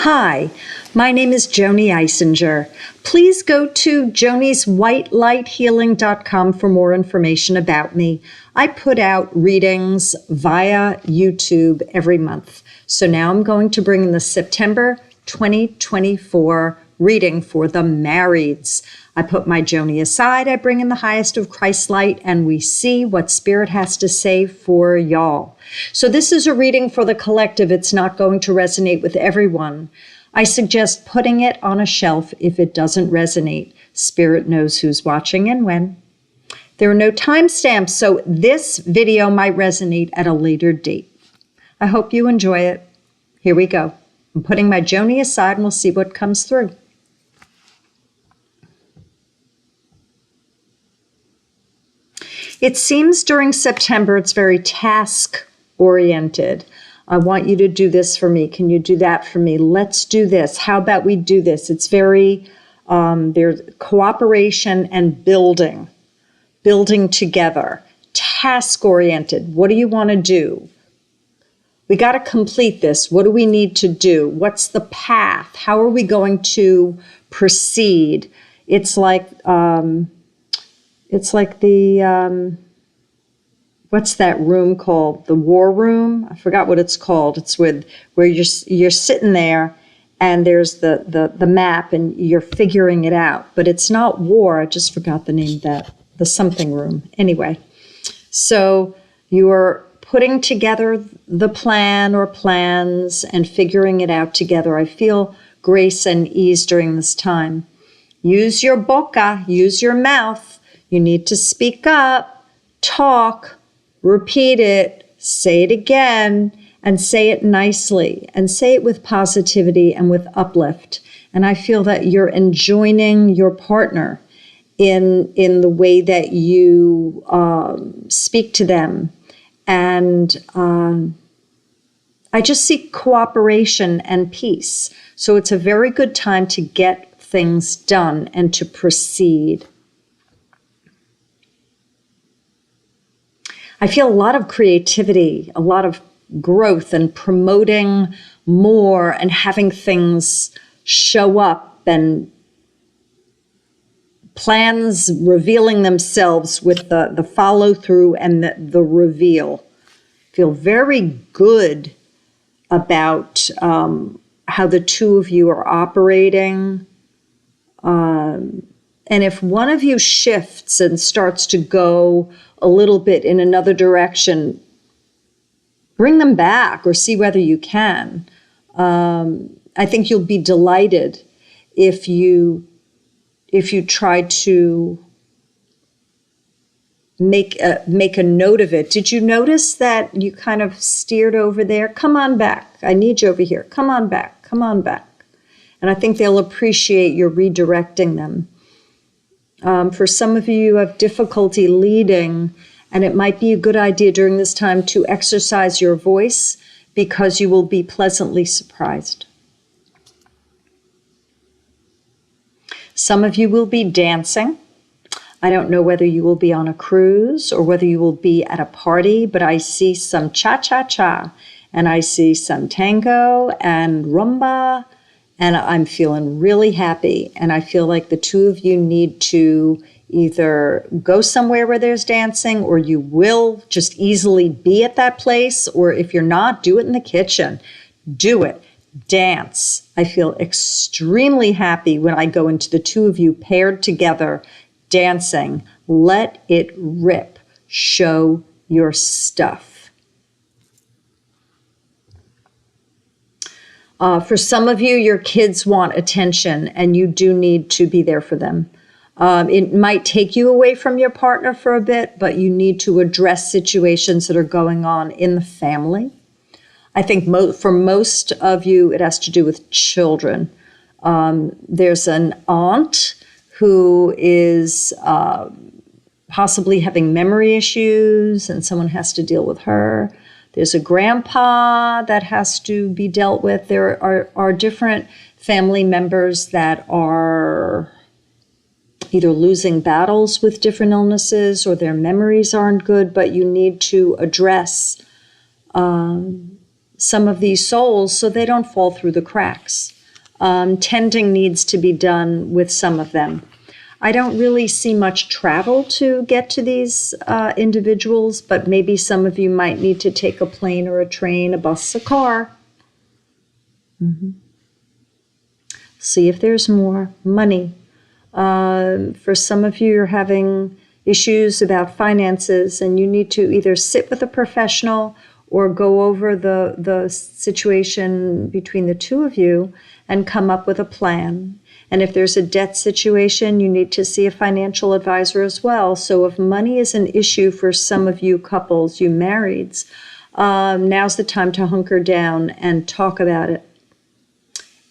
Hi, my name is Joanie Eisinger. Please go to jonieswhitelighthealing.com for more information about me. I put out readings via YouTube every month. So now I'm going to bring in the September 2024 reading for the marrieds. I put my Joanie aside, I bring in the highest of Christ's light, and we see what Spirit has to say for y'all. So this is a reading for the collective. It's not going to resonate with everyone. I suggest putting it on a shelf if it doesn't resonate. Spirit knows who's watching and when. There are no timestamps, so this video might resonate at a later date. I hope you enjoy it. Here we go. I'm putting my Joanie aside and we'll see what comes through. It seems during September it's very task-oriented. I want you to do this for me. Can you do that for me? Let's do this. How about we do this? It's very, there's cooperation and building together, task-oriented. What do you want to do? We got to complete this. What do we need to do? What's the path? How are we going to proceed? It's like the, what's that room called? The war room? I forgot what it's called. It's where you're sitting there and there's the map and you're figuring it out. But it's not war. I just forgot the name of that. The something room. Anyway, so you're putting together the plan or plans and figuring it out together. I feel grace and ease during this time. Use your boca, use your mouth. You need to speak up, talk, repeat it, say it again, and say it nicely, and say it with positivity and with uplift. And I feel that you're enjoining your partner in the way that you speak to them. And I just see cooperation and peace. So it's a very good time to get things done and to proceed. I feel a lot of creativity, a lot of growth and promoting more and having things show up and plans revealing themselves with the follow through and the reveal. I feel very good about how the two of you are operating. And if one of you shifts and starts to go a little bit in another direction, bring them back or see whether you can. I think you'll be delighted if you try to make a note of it. Did you notice that you kind of steered over there? Come on back. I need you over here. Come on back. Come on back. And I think they'll appreciate your redirecting them. For some of you, you have difficulty leading, and it might be a good idea during this time to exercise your voice because you will be pleasantly surprised. Some of you will be dancing. I don't know whether you will be on a cruise or whether you will be at a party, but I see some cha-cha-cha, and I see some tango and rumba, and I'm feeling really happy. And I feel like the two of you need to either go somewhere where there's dancing, or you will just easily be at that place. Or if you're not, do it in the kitchen. Do it. Dance. I feel extremely happy when I go into the two of you paired together dancing. Let it rip. Show your stuff. For some of you, your kids want attention, and you do need to be there for them. It might take you away from your partner for a bit, but you need to address situations that are going on in the family. I think for most of you, it has to do with children. There's an aunt who is possibly having memory issues, and someone has to deal with her. There's a grandpa that has to be dealt with. There are different family members that are either losing battles with different illnesses or their memories aren't good, but you need to address some of these souls so they don't fall through the cracks. Tending needs to be done with some of them. I don't really see much travel to get to these individuals, but maybe some of you might need to take a plane or a train, a bus, a car. See if there's more. Money. For some of you, you're having issues about finances, and you need to either sit with a professional or go over the situation between the two of you and come up with a plan. And if there's a debt situation, you need to see a financial advisor as well. So if money is an issue for some of you couples, you marrieds, now's the time to hunker down and talk about it.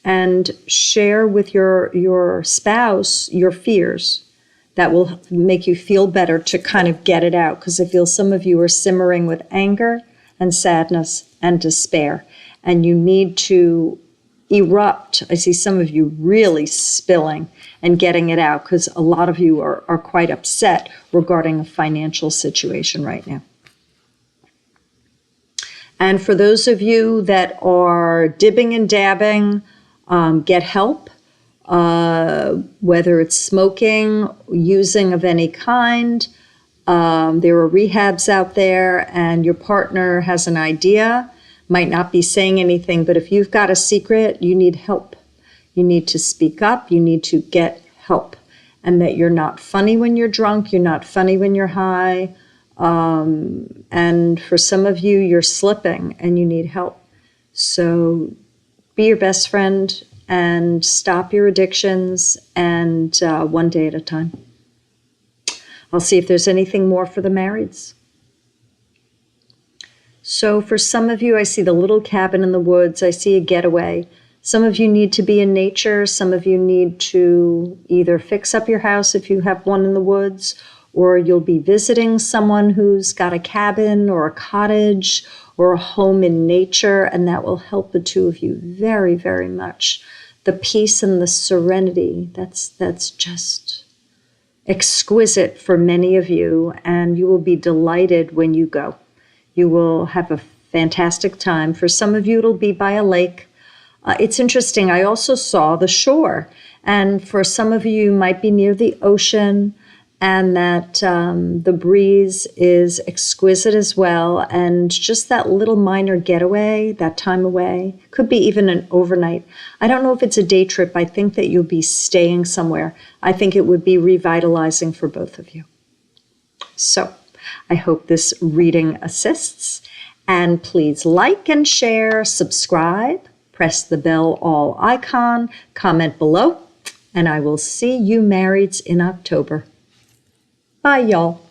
And share with your spouse your fears. That will make you feel better to kind of get it out, because I feel some of you are simmering with anger and sadness and despair, and you need to erupt. I see some of you really spilling and getting it out, because a lot of you are quite upset regarding a financial situation right now. And for those of you that are dibbing and dabbing, get help, whether it's smoking, using of any kind. There are rehabs out there, and your partner has an idea, might not be saying anything, but if you've got a secret, you need help. You need to speak up. You need to get help. And that you're not funny when you're drunk. You're not funny when you're high. And for some of you, you're slipping and you need help. So be your best friend and stop your addictions, and one day at a time. I'll see if there's anything more for the marrieds. So for some of you, I see the little cabin in the woods. I see a getaway. Some of you need to be in nature. Some of you need to either fix up your house if you have one in the woods, or you'll be visiting someone who's got a cabin or a cottage or a home in nature, and that will help the two of you very, very much. The peace and the serenity, that's just exquisite for many of you, and you will be delighted when you go. You will have a fantastic time. For some of you, it'll be by a lake. It's interesting, I also saw the shore, and for some of you, you might be near the ocean, and that the breeze is exquisite as well, and just that little minor getaway, that time away, could be even an overnight. I don't know if it's a day trip. I think that you'll be staying somewhere. I think it would be revitalizing for both of you. So I hope this reading assists, and please like and share, subscribe, press the bell all icon, comment below, and I will see you marrieds in October. Bye, y'all.